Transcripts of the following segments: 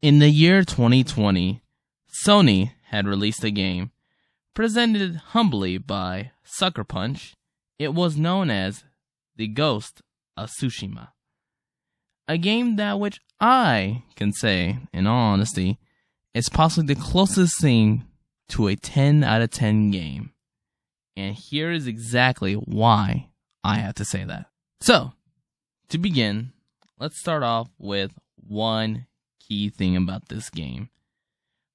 In the year 2020, Sony had released a game presented humbly by Sucker Punch. It was known as the Ghost of Tsushima. A game that which I can say, in all honesty, is possibly the closest thing to a 10 out of 10 game. And here is exactly why I have to say that. So, to begin, let's start off with one key thing about this game.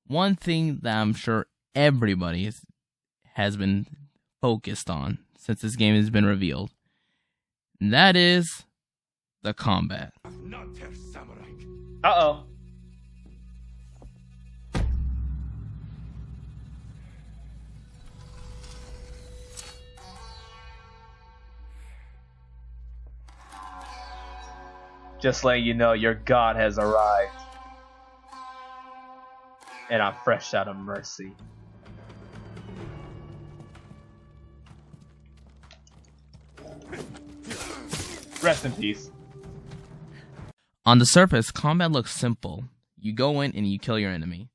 One thing that I'm sure everybody has been focused on since this game has been revealed. And that is the combat. Uh-oh. Just letting you know your God has arrived. And I'm fresh out of mercy. Rest in peace. On the surface, combat looks simple. You go in and you kill your enemy.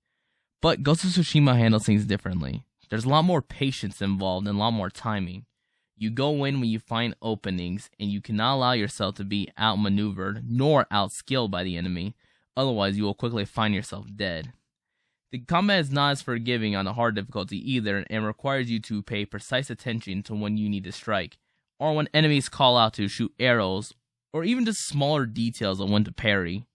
But Ghost of Tsushima handles things differently. There's a lot more patience involved and a lot more timing. You go in when you find openings, and you cannot allow yourself to be outmaneuvered nor outskilled by the enemy, otherwise you will quickly find yourself dead. The combat is not as forgiving on the hard difficulty either, and requires you to pay precise attention to when you need to strike, or when enemies call out to shoot arrows, or even just smaller details on when to parry.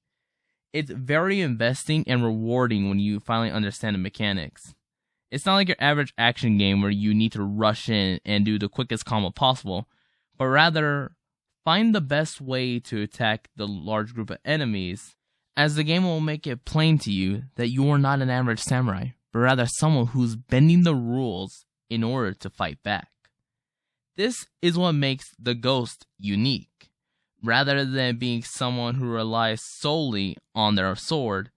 It's very investing and rewarding when you finally understand the mechanics. It's not like your average action game where you need to rush in and do the quickest combo possible, but rather find the best way to attack the large group of enemies, as the game will make it plain to you that you are not an average samurai, but rather someone who's bending the rules in order to fight back. This is what makes the Ghost unique. Rather than being someone who relies solely on their sword,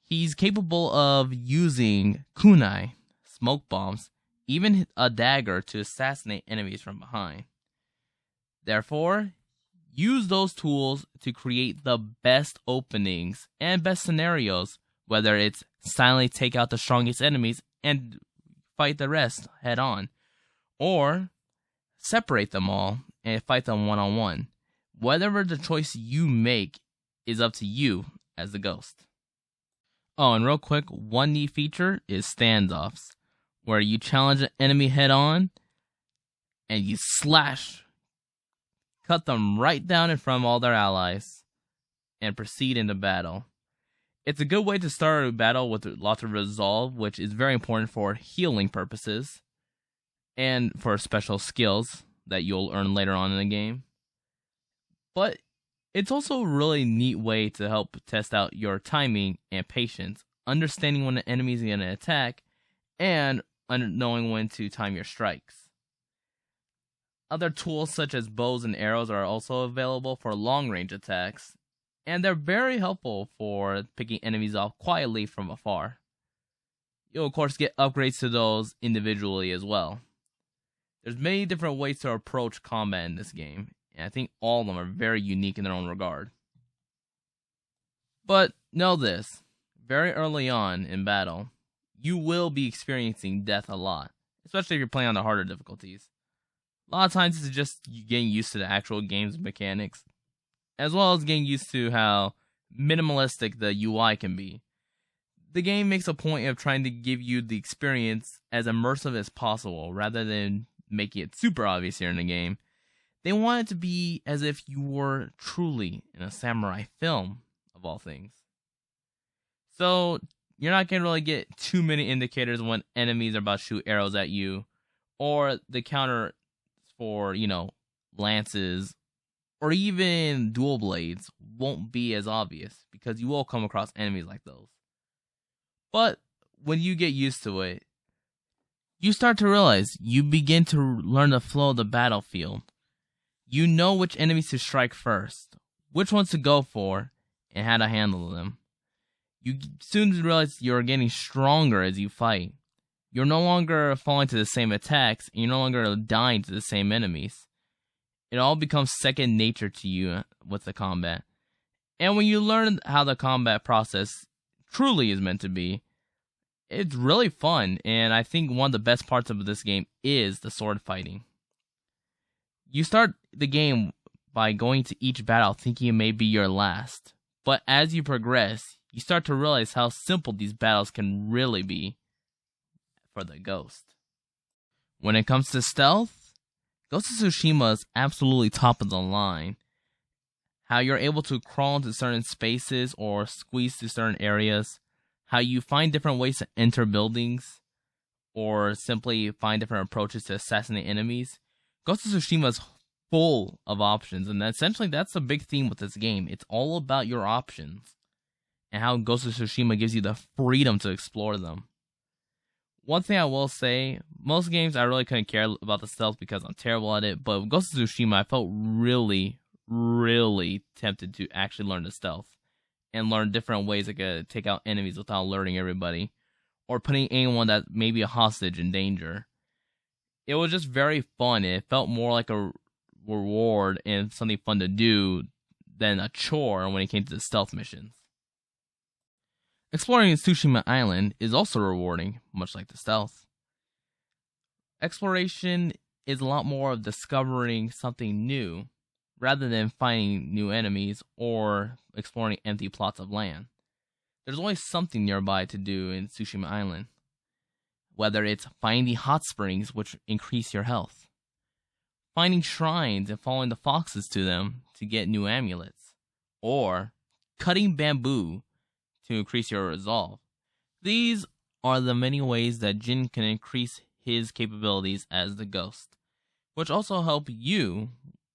he's capable of using kunai, smoke bombs, even a dagger to assassinate enemies from behind. Therefore, use those tools to create the best openings and best scenarios, whether it's silently take out the strongest enemies and fight the rest head on, or separate them all and fight them one-on-one. Whatever the choice you make is up to you as the Ghost. Oh, and real quick, one neat feature is standoffs, where you challenge an enemy head on, and you cut them right down in front of all their allies, and proceed into battle. It's a good way to start a battle with lots of resolve, which is very important for healing purposes, and for special skills that you'll earn later on in the game. But it's also a really neat way to help test out your timing and patience, understanding when the enemy is going to attack, and knowing when to time your strikes. Other tools such as bows and arrows are also available for long-range attacks, and they're very helpful for picking enemies off quietly from afar. You'll of course get upgrades to those individually as well. There's many different ways to approach combat in this game, and I think all of them are very unique in their own regard. But know this, very early on in battle, you will be experiencing death a lot, especially if you're playing on the harder difficulties. A lot of times it's just you getting used to the actual game's mechanics, as well as getting used to how minimalistic the UI can be. The game makes a point of trying to give you the experience as immersive as possible, rather than making it super obvious here in the game. They want it to be as if you were truly in a samurai film, of all things. So, you're not going to really get too many indicators when enemies are about to shoot arrows at you, or the counter for, lances, or even dual blades won't be as obvious, because you will come across enemies like those. But, when you get used to it, you start to realize you begin to learn the flow of the battlefield. You know which enemies to strike first, which ones to go for, and how to handle them. You soon realize you're getting stronger as you fight. You're no longer falling to the same attacks, and you're no longer dying to the same enemies. It all becomes second nature to you with the combat. And when you learn how the combat process truly is meant to be. It's really fun, and I think one of the best parts of this game is the sword fighting. You start the game by going to each battle thinking it may be your last, but as you progress, you start to realize how simple these battles can really be for the Ghost. When it comes to stealth, Ghost of Tsushima is absolutely top of the line. How you're able to crawl into certain spaces or squeeze through certain areas, how you find different ways to enter buildings, or simply find different approaches to assassinate enemies. Ghost of Tsushima is full of options, and essentially that's the big theme with this game. It's all about your options, and how Ghost of Tsushima gives you the freedom to explore them. One thing I will say, most games I really couldn't care about the stealth because I'm terrible at it, but with Ghost of Tsushima I felt really tempted to actually learn the stealth and learn different ways I could take out enemies without alerting everybody, or putting anyone that may be a hostage in danger. It was just very fun. It felt more like a reward and something fun to do than a chore when it came to the stealth missions. Exploring Tsushima Island is also rewarding, much like the stealth. Exploration is a lot more of discovering something new, rather than finding new enemies or exploring empty plots of land. There's always something nearby to do in Tsushima Island. Whether it's finding hot springs which increase your health, finding shrines and following the foxes to them to get new amulets, or cutting bamboo to increase your resolve. These are the many ways that Jin can increase his capabilities as the Ghost, which also help you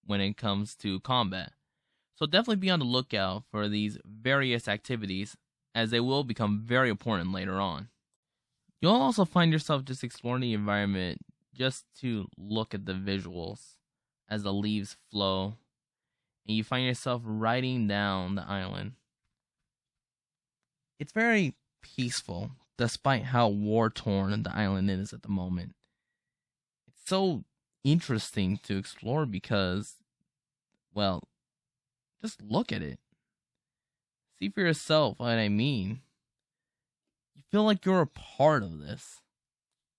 when it comes to combat. So definitely be on the lookout for these various activities, as they will become very important later on. You'll also find yourself just exploring the environment just to look at the visuals as the leaves flow, and you find yourself riding down the island. It's very peaceful, despite how war-torn the island is at the moment. It's so interesting to explore because, well, just look at it. See for yourself what I mean. You feel like you're a part of this.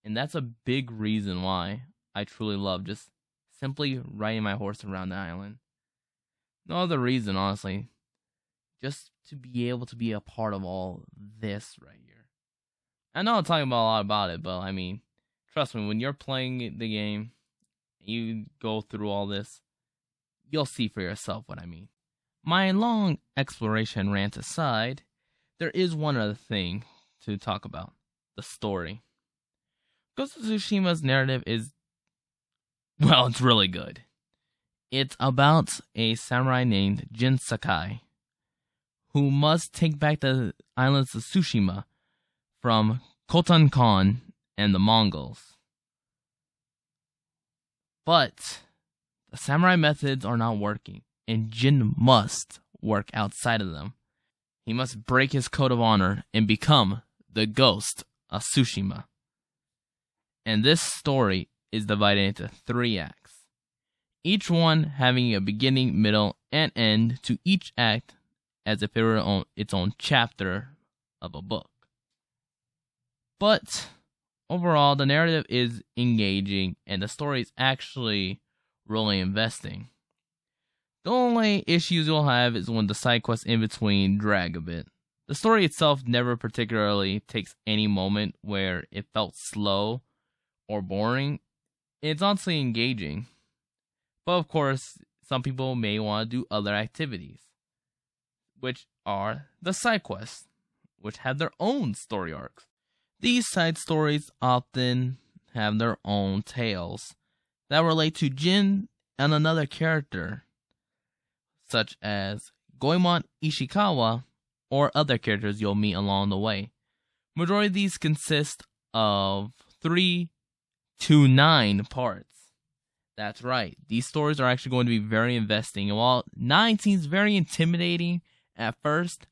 And that's a big reason why I truly love just simply riding my horse around the island. No other reason, honestly. Just to be able to be a part of all this right here. I know I'm talking about a lot about it, but I mean, trust me, when you're playing the game, you go through all this, you'll see for yourself what I mean. My long exploration rant aside, there is one other thing to talk about. The story. Ghost of Tsushima's narrative is, well, it's really good. It's about a samurai named Jin Sakai, who must take back the islands of Tsushima from Khotan Khan and the Mongols. But the samurai methods are not working, and Jin must work outside of them. He must break his code of honor and become the Ghost of Tsushima. And this story is divided into 3 acts, each one having a beginning, middle, and end to each act as if it were its own chapter of a book. But overall, the narrative is engaging, and the story is actually really investing. The only issues you'll have is when the side quests in between drag a bit. The story itself never particularly takes any moment where it felt slow or boring. It's honestly engaging. But of course, some people may want to do other activities, which are the side quests, which have their own story arcs. These side stories often have their own tales that relate to Jin and another character, such as Goemon Ishikawa or other characters you'll meet along the way. Majority of these consist of 3 to 9 parts. That's right, these stories are actually going to be very investing, and while 9 seems very intimidating at first,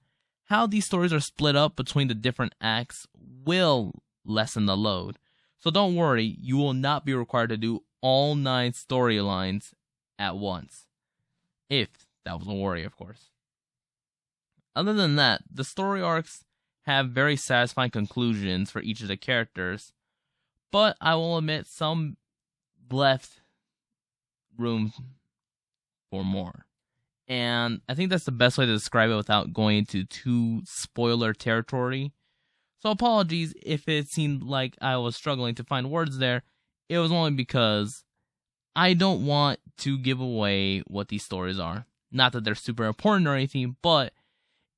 how these stories are split up between the different acts will lessen the load. So don't worry, you will not be required to do all 9 storylines at once. If that was a worry, of course. Other than that, the story arcs have very satisfying conclusions for each of the characters, but I will admit some left room for more. And I think that's the best way to describe it without going into too spoiler territory. So apologies if it seemed like I was struggling to find words there. It was only because I don't want to give away what these stories are. Not that they're super important or anything, but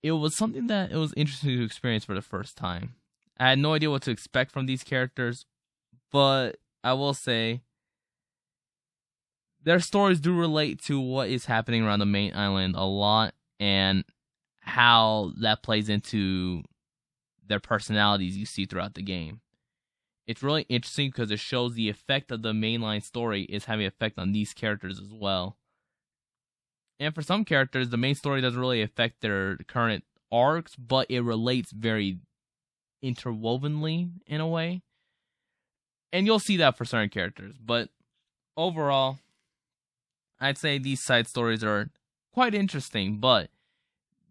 it was something that it was interesting to experience for the first time. I had no idea what to expect from these characters, but I will say their stories do relate to what is happening around the main island a lot, and how that plays into their personalities you see throughout the game. It's really interesting because it shows the effect of the mainline story is having an effect on these characters as well. And for some characters, the main story doesn't really affect their current arcs, but it relates very interwovenly in a way. And you'll see that for certain characters. But overall, I'd say these side stories are quite interesting, but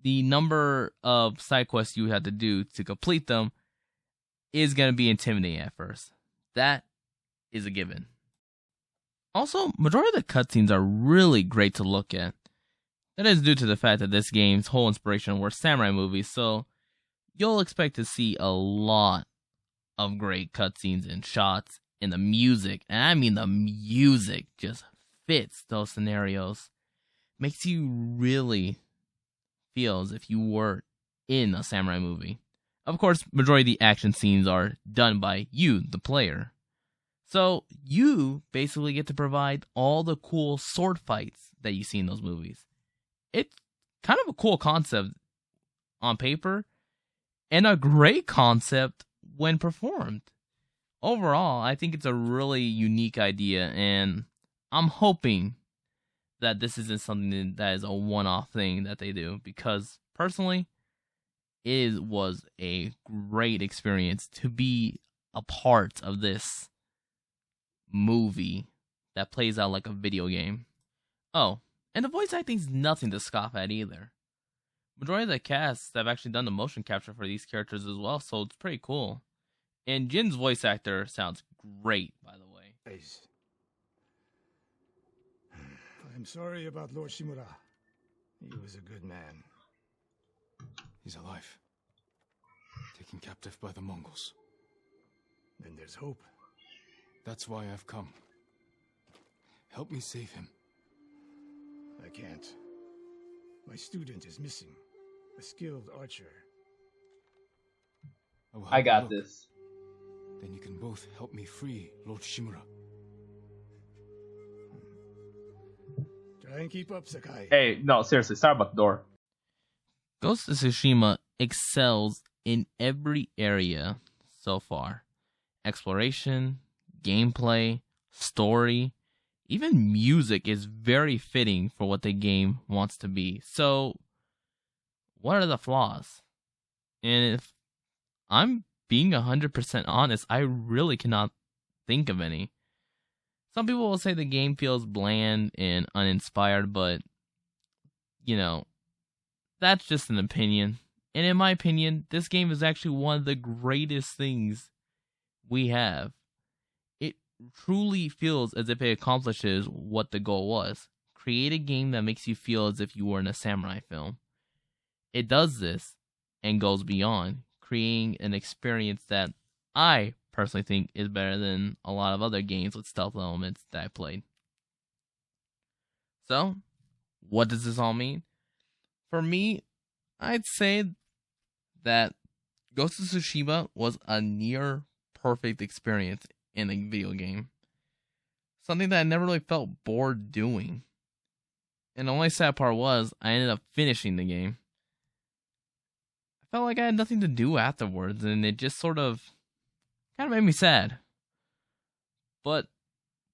the number of side quests you have to do to complete them is going to be intimidating at first. That is a given. Also, majority of the cutscenes are really great to look at. That is due to the fact that this game's whole inspiration were samurai movies, so you'll expect to see a lot of great cutscenes and shots, and the music, and I mean the music, just fits those scenarios. Makes you really feel as if you were in a samurai movie. Of course, majority of the action scenes are done by you, the player. So you basically get to provide all the cool sword fights that you see in those movies. It's kind of a cool concept on paper, and a great concept when performed. Overall, I think it's a really unique idea, and I'm hoping that this isn't something that is a one-off thing that they do, because personally, it was a great experience to be a part of this movie that plays out like a video game. Oh, and the voice acting's nothing to scoff at either. Majority of the cast have actually done the motion capture for these characters as well, so it's pretty cool. And Jin's voice actor sounds great, by the way. I'm sorry about Lord Shimura. He was a good man. He's alive. Taken captive by the Mongols. Then there's hope. That's why I've come. Help me save him. I can't. My student is missing. A skilled archer. will I have a got look. this. Then you can both help me free Lord Shimura. Try and keep up, Sakai. Hey, no, seriously, sorry about the door. Ghost of Tsushima excels in every area so far. Exploration, gameplay, story, even music is very fitting for what the game wants to be. So, what are the flaws? And if I'm being 100% honest, I really cannot think of any. Some people will say the game feels bland and uninspired, but, you know, that's just an opinion. And in my opinion, this game is actually one of the greatest things we have. It truly feels as if it accomplishes what the goal was. Create a game that makes you feel as if you were in a samurai film. It does this and goes beyond, creating an experience that I personally think is better than a lot of other games with stealth elements that I played. So, what does this all mean? For me, I'd say that Ghost of Tsushima was a near perfect experience in a video game. Something that I never really felt bored doing. And the only sad part was, I ended up finishing the game. I felt like I had nothing to do afterwards, and it just sort of kind of made me sad. But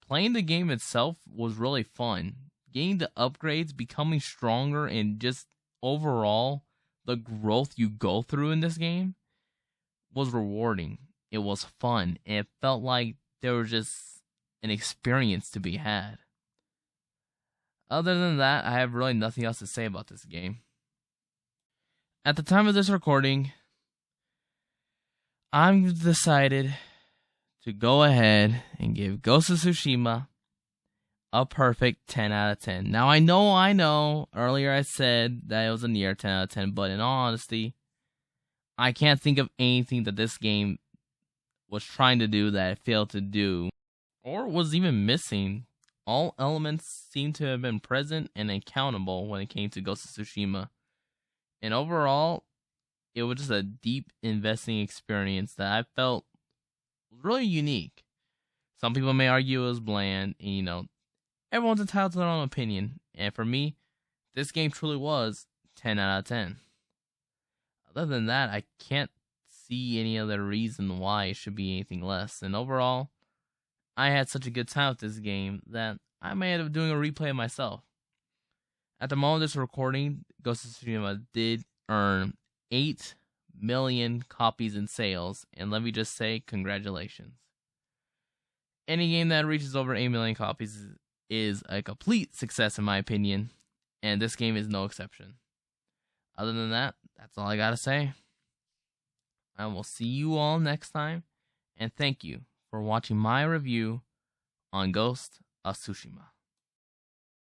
playing the game itself was really fun. Getting the upgrades, becoming stronger, and just overall, the growth you go through in this game was rewarding. It was fun, and it felt like there was just an experience to be had. Other than that, I have really nothing else to say about this game. At the time of this recording, I've decided to go ahead and give Ghost of Tsushima a perfect 10 out of 10. Now, I know, earlier I said that it was a near 10 out of 10, but in all honesty, I can't think of anything that this game was trying to do that it failed to do, or was even missing. All elements seem to have been present and accountable when it came to Ghost of Tsushima. And overall, it was just a deep investing experience that I felt was really unique. Some people may argue it was bland, and everyone's entitled to their own opinion. And for me, this game truly was 10 out of 10. Other than that, I can't see any other reason why it should be anything less. And overall, I had such a good time with this game that I may end up doing a replay myself. At the moment of this recording, Ghost of Tsushima did earn 8 million copies in sales, and let me just say, congratulations. Any game that reaches over 8 million copies is a complete success in my opinion, and this game is no exception. Other than that, that's all I gotta say. I will see you all next time, and thank you for watching my review on Ghost of Tsushima.